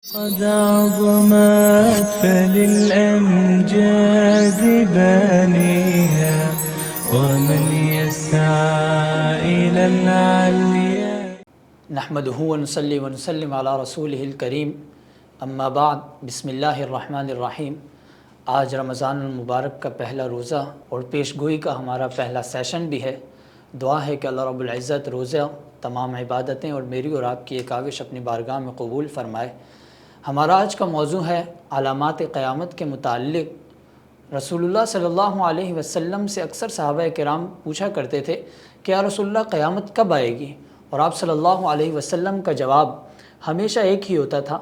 قد عظمت فللأمجاد بانيها ومن يسعى إلى العليا نحمده ونصلي ونسلم على رسوله الکریم اما بعد بسم اللہ الرحمن الرحیم۔ آج رمضان المبارک کا پہلا روزہ اور پیش گوئی کا ہمارا پہلا سیشن بھی ہے۔ دعا ہے کہ اللہ رب العزت روزہ تمام عبادتیں اور میری اور آپ کی ایک کاوش اپنی بارگاہ میں قبول فرمائے۔ ہمارا آج کا موضوع ہے علامات قیامت کے متعلق۔ رسول اللہ صلی اللہ علیہ وسلم سے اکثر صحابہ کرام پوچھا کرتے تھے کہ یا رسول اللہ قیامت کب آئے گی، اور آپ صلی اللہ علیہ وسلم کا جواب ہمیشہ ایک ہی ہوتا تھا،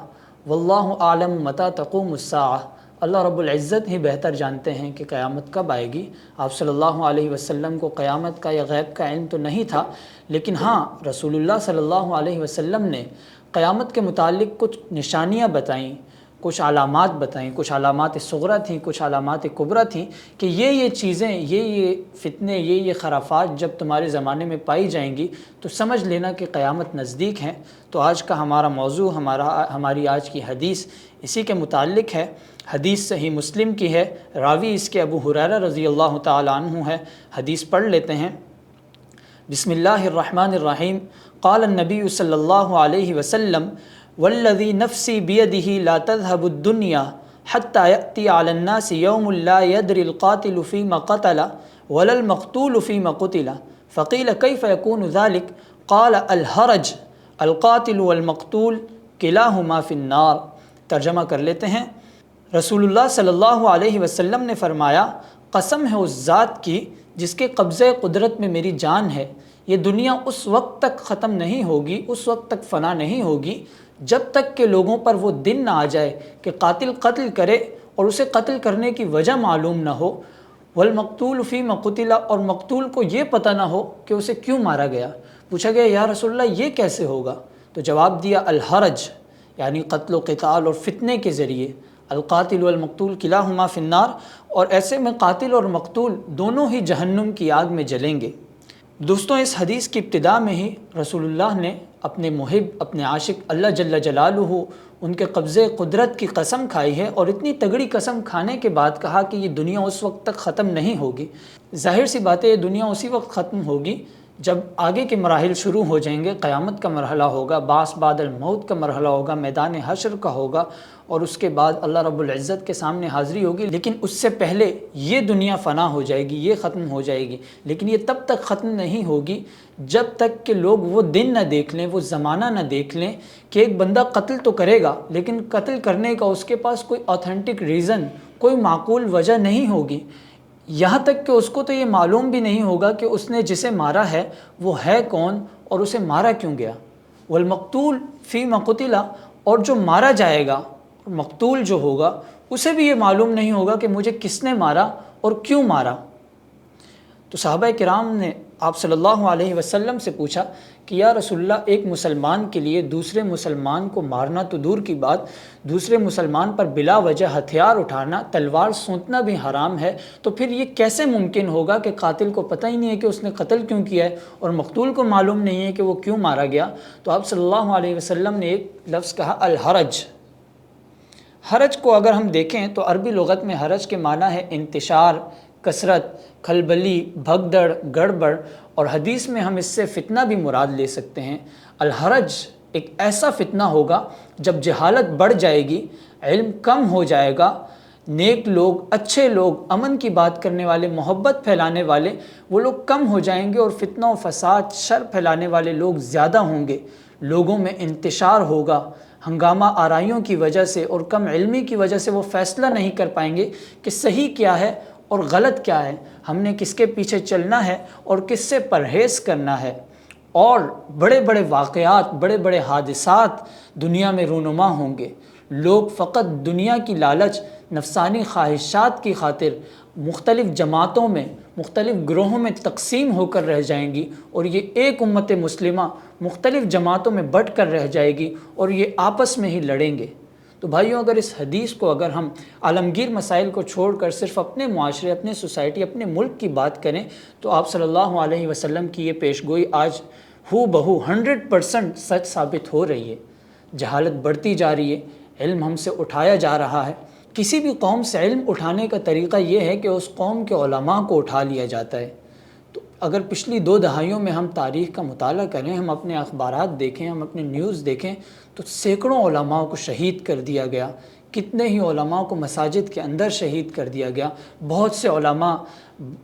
واللہ اعلم متی تقوم الساعہ، اللہ رب العزت ہی بہتر جانتے ہیں کہ قیامت کب آئے گی۔ آپ صلی اللہ علیہ وسلم کو قیامت کا یا غیب کا علم تو نہیں تھا، لیکن ہاں رسول اللہ صلی اللہ علیہ وسلم نے قیامت کے متعلق کچھ نشانیاں بتائیں، کچھ علامات بتائیں، کچھ علامات صغریٰ تھیں، کچھ علامات کبریٰ تھیں کہ یہ چیزیں، یہ فتنے، یہ خرافات جب تمہارے زمانے میں پائی جائیں گی تو سمجھ لینا کہ قیامت نزدیک ہے۔ تو آج کا ہمارا موضوع، ہماری آج کی حدیث اسی کے متعلق ہے۔ حدیث صحیح مسلم کی ہے، راوی اس کے ابو ہریرہ رضی اللہ تعالی عنہ ہے۔ حدیث پڑھ لیتے ہیں۔ بسم اللہ الرحمن الرحیم۔ قال النبی صلی اللہ علیہ وسلم والذی نفسی بیدہ لا تذهب الدنیا حتی یأتی علی الناس یوم لا یدری القاتل فیما قتل ولا المقتول فیما قتل فقیل کیف یکون ذلک قال الحرج القاتل والمقتول کلاہما فی النار۔ ترجمہ کر لیتے ہیں۔ رسول اللہ صلی اللہ علیہ وسلم نے فرمایا، قسم ہے اس ذات کی جس کے قبضہ قدرت میں میری جان ہے، یہ دنیا اس وقت تک ختم نہیں ہوگی، اس وقت تک فنا نہیں ہوگی جب تک کہ لوگوں پر وہ دن نہ آ جائے کہ قاتل قتل کرے اور اسے قتل کرنے کی وجہ معلوم نہ ہو، والمقتول فیما قتل، اور مقتول کو یہ پتہ نہ ہو کہ اسے کیوں مارا گیا۔ پوچھا گیا یا رسول اللہ یہ کیسے ہوگا؟ تو جواب دیا الحرج، یعنی قتل و قتال اور فتنے کے ذریعے، القاتل والمقتول کلاہما فی النار، اور ایسے میں قاتل اور مقتول دونوں ہی جہنم کی آگ میں جلیں گے۔ دوستوں، اس حدیث کی ابتدا میں ہی رسول اللہ نے اپنے محب، اپنے عاشق اللہ جل جلالہ، ان کے قبضے قدرت کی قسم کھائی ہے، اور اتنی تگڑی قسم کھانے کے بعد کہا کہ یہ دنیا اس وقت تک ختم نہیں ہوگی۔ ظاہر سی بات ہے یہ دنیا اسی وقت ختم ہوگی جب آگے کے مراحل شروع ہو جائیں گے۔ قیامت کا مرحلہ ہوگا، بعث بعد الموت کا مرحلہ ہوگا، میدان حشر کا ہوگا، اور اس کے بعد اللہ رب العزت کے سامنے حاضری ہوگی۔ لیکن اس سے پہلے یہ دنیا فنا ہو جائے گی، یہ ختم ہو جائے گی، لیکن یہ تب تک ختم نہیں ہوگی جب تک کہ لوگ وہ دن نہ دیکھ لیں، وہ زمانہ نہ دیکھ لیں کہ ایک بندہ قتل تو کرے گا، لیکن قتل کرنے کا اس کے پاس کوئی آتھینٹک ریزن، کوئی معقول وجہ نہیں ہوگی۔ یہاں تک کہ اس کو تو یہ معلوم بھی نہیں ہوگا کہ اس نے جسے مارا ہے وہ ہے کون اور اسے مارا کیوں گیا۔ والمقتول فیما قتل، اور جو مارا جائے گا، مقتول جو ہوگا، اسے بھی یہ معلوم نہیں ہوگا کہ مجھے کس نے مارا اور کیوں مارا۔ تو صحابہ کرام نے آپ صلی اللہ علیہ وسلم سے پوچھا کہ یا رسول اللہ، ایک مسلمان کے لیے دوسرے مسلمان کو مارنا تو دور کی بات، دوسرے مسلمان پر بلا وجہ ہتھیار اٹھانا، تلوار سونتنا بھی حرام ہے، تو پھر یہ کیسے ممکن ہوگا کہ قاتل کو پتہ ہی نہیں ہے کہ اس نے قتل کیوں کیا ہے، اور مقتول کو معلوم نہیں ہے کہ وہ کیوں مارا گیا؟ تو آپ صلی اللہ علیہ وسلم نے ایک لفظ کہا الحرج۔ حرج کو اگر ہم دیکھیں تو عربی لغت میں حرج کے معنی ہے انتشار، کثرت، کھلبلی، بھگدڑ، گڑبڑ، اور حدیث میں ہم اس سے فتنہ بھی مراد لے سکتے ہیں۔ الحرج ایک ایسا فتنہ ہوگا جب جہالت بڑھ جائے گی، علم کم ہو جائے گا، نیک لوگ، اچھے لوگ، امن کی بات کرنے والے، محبت پھیلانے والے، وہ لوگ کم ہو جائیں گے، اور فتنہ و فساد، شر پھیلانے والے لوگ زیادہ ہوں گے۔ لوگوں میں انتشار ہوگا، ہنگامہ آرائیوں کی وجہ سے اور کم علمی کی وجہ سے وہ فیصلہ نہیں کر پائیں گے کہ صحیح کیا ہے اور غلط کیا ہے، ہم نے کس کے پیچھے چلنا ہے اور کس سے پرہیز کرنا ہے، اور بڑے بڑے واقعات، بڑے بڑے حادثات دنیا میں رونما ہوں گے۔ لوگ فقط دنیا کی لالچ، نفسانی خواہشات کی خاطر مختلف جماعتوں میں، مختلف گروہوں میں تقسیم ہو کر رہ جائیں گی، اور یہ ایک امت مسلمہ مختلف جماعتوں میں بٹ کر رہ جائے گی، اور یہ آپس میں ہی لڑیں گے۔ تو بھائیوں، اگر اس حدیث کو اگر ہم عالمگیر مسائل کو چھوڑ کر صرف اپنے معاشرے، اپنے سوسائٹی، اپنے ملک کی بات کریں تو آپ صلی اللہ علیہ وسلم کی یہ پیش گوئی آج ہو بہو 100% سچ ثابت ہو رہی ہے۔ جہالت بڑھتی جا رہی ہے، علم ہم سے اٹھایا جا رہا ہے۔ کسی بھی قوم سے علم اٹھانے کا طریقہ یہ ہے کہ اس قوم کے علماء کو اٹھا لیا جاتا ہے۔ تو اگر پچھلی 2 دہائیوں میں ہم تاریخ کا مطالعہ کریں، ہم اپنے اخبارات دیکھیں، ہم اپنے نیوز دیکھیں، تو سینکڑوں علماء کو شہید کر دیا گیا، کتنے ہی علماء کو مساجد کے اندر شہید کر دیا گیا۔ بہت سے علماء،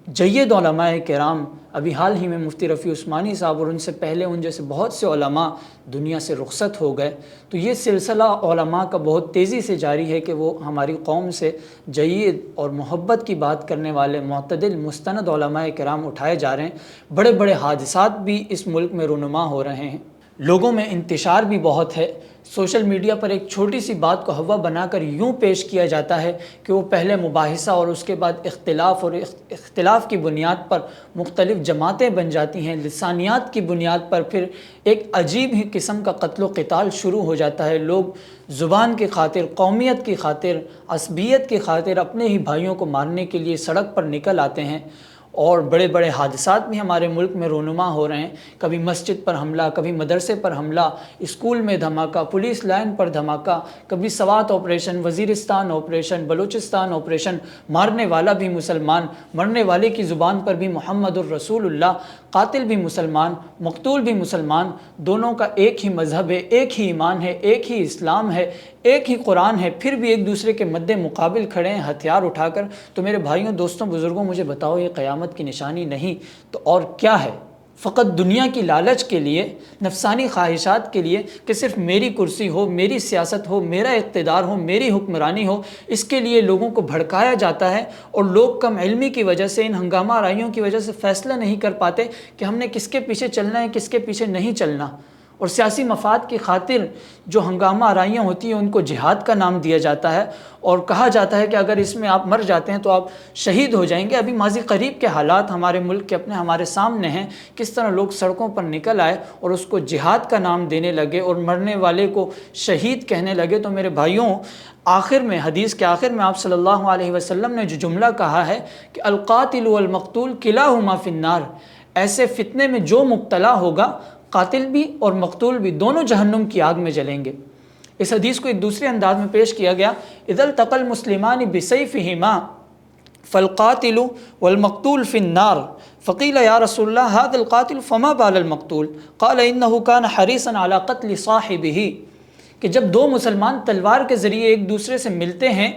جید علماء کرام، ابھی حال ہی میں مفتی رفیع عثمانی صاحب اور ان سے پہلے ان جیسے بہت سے علماء دنیا سے رخصت ہو گئے۔ تو یہ سلسلہ علماء کا بہت تیزی سے جاری ہے کہ وہ ہماری قوم سے جید اور محبت کی بات کرنے والے معتدل مستند علماء کرام اٹھائے جا رہے ہیں۔ بڑے بڑے حادثات بھی اس ملک میں رونما ہو رہے ہیں، لوگوں میں انتشار بھی بہت ہے۔ سوشل میڈیا پر ایک چھوٹی سی بات کو ہوا بنا کر یوں پیش کیا جاتا ہے کہ وہ پہلے مباحثہ اور اس کے بعد اختلاف، اور اختلاف کی بنیاد پر مختلف جماعتیں بن جاتی ہیں، لسانیات کی بنیاد پر پھر ایک عجیب ہی قسم کا قتل و قتال شروع ہو جاتا ہے۔ لوگ زبان کی خاطر، قومیت کی خاطر، عصبیت کی خاطر اپنے ہی بھائیوں کو مارنے کے لیے سڑک پر نکل آتے ہیں، اور بڑے بڑے حادثات بھی ہمارے ملک میں رونما ہو رہے ہیں۔ کبھی مسجد پر حملہ، کبھی مدرسے پر حملہ، اسکول میں دھماکہ، پولیس لائن پر دھماکہ، کبھی Swat operation, Waziristan operation, Balochistan operation, مارنے والا بھی مسلمان، مرنے والے کی زبان پر بھی محمد الرسول اللہ، قاتل بھی مسلمان، مقتول بھی مسلمان، دونوں کا ایک ہی مذہب ہے، ایک ہی ایمان ہے، ایک ہی اسلام ہے، ایک ہی قرآن ہے، پھر بھی ایک دوسرے کے مد مقابل کھڑے ہیں ہتھیار اٹھا کر۔ تو میرے بھائیوں، دوستوں، بزرگوں، مجھے بتاؤ، یہ قیامت کی نشانی نہیں تو اور کیا ہے؟ فقط دنیا کی لالچ کے لیے، نفسانی خواہشات کے لیے کہ صرف میری کرسی ہو، میری سیاست ہو، میرا اقتدار ہو، میری حکمرانی ہو، اس کے لیے لوگوں کو بھڑکایا جاتا ہے، اور لوگ کم علمی کی وجہ سے، ان ہنگامہ آرائیوں کی وجہ سے فیصلہ نہیں کر پاتے کہ ہم نے کس کے پیچھے چلنا ہے، کس کے پیچھے نہیں چلنا۔ اور سیاسی مفاد کی خاطر جو ہنگامہ آرائیاں ہوتی ہیں ان کو جہاد کا نام دیا جاتا ہے، اور کہا جاتا ہے کہ اگر اس میں آپ مر جاتے ہیں تو آپ شہید ہو جائیں گے۔ ابھی ماضی قریب کے حالات ہمارے ملک کے ہمارے سامنے ہیں، کس طرح لوگ سڑکوں پر نکل آئے اور اس کو جہاد کا نام دینے لگے اور مرنے والے کو شہید کہنے لگے۔ تو میرے بھائیوں، آخر میں، حدیث کے آخر میں آپ صلی اللہ علیہ وسلم نے جو جملہ کہا ہے کہ القاتل والمقتول کلاہما فی النار، ایسے فتنے میں جو مبتلا ہوگا، قاتل بھی اور مقتول بھی دونوں جہنم کی آگ میں جلیں گے۔ اس حدیث کو ایک دوسرے انداز میں پیش کیا گیا، اذا التقى المسلمان بسيفهما فالقاتل والمقتول في النار فقيل يا رسول الله هذا القاتل فما بال المقتول قال انه كان حريصا على قتل صاحبه، کہ جب دو مسلمان تلوار کے ذریعے ایک دوسرے سے ملتے ہیں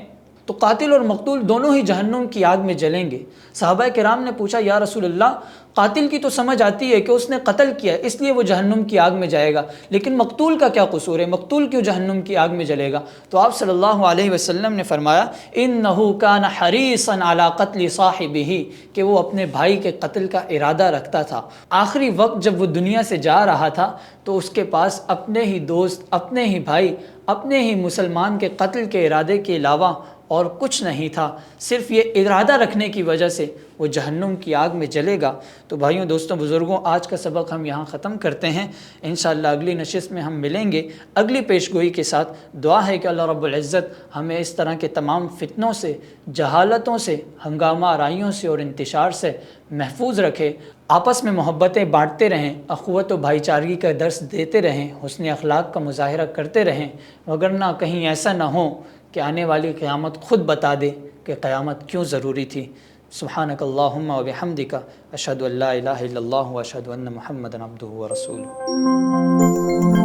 تو قاتل اور مقتول دونوں ہی جہنم کی آگ میں جلیں گے۔ صحابہ کرام نے پوچھا، یا رسول اللہ، قاتل کی تو سمجھ آتی ہے کہ اس نے قتل کیا اس لیے وہ جہنم کی آگ میں جائے گا، لیکن مقتول کا کیا قصور ہے؟ مقتول کیوں جہنم کی آگ میں جلے گا؟ تو آپ صلی اللہ علیہ وسلم نے فرمایا، انہ کان حریصا علی قتل صاحبہ، کہ وہ اپنے بھائی کے قتل کا ارادہ رکھتا تھا۔ آخری وقت جب وہ دنیا سے جا رہا تھا تو اس کے پاس اپنے ہی دوست، اپنے ہی بھائی، اپنے ہی مسلمان کے قتل کے ارادے کے علاوہ اور کچھ نہیں تھا۔ صرف یہ ارادہ رکھنے کی وجہ سے وہ جہنم کی آگ میں جلے گا۔ تو بھائیوں، دوستوں، بزرگوں، آج کا سبق ہم یہاں ختم کرتے ہیں۔ انشاءاللہ اگلی نشست میں ہم ملیں گے اگلی پیشگوئی کے ساتھ۔ دعا ہے کہ اللہ رب العزت ہمیں اس طرح کے تمام فتنوں سے، جہالتوں سے، ہنگامہ آرائیوں سے اور انتشار سے محفوظ رکھے۔ آپس میں محبتیں بانٹتے رہیں، اخوت و بھائی چارگی کا درس دیتے رہیں، حسن اخلاق کا مظاہرہ کرتے رہیں، وگرنہ کہیں ایسا نہ ہو کہ آنے والی قیامت خود بتا دے کہ قیامت کیوں ضروری تھی۔ سبحانک اللہم و بحمدک، اشہد ان لا الہ الا اللہ و اشہد ان محمدا عبدہ و رسولہ۔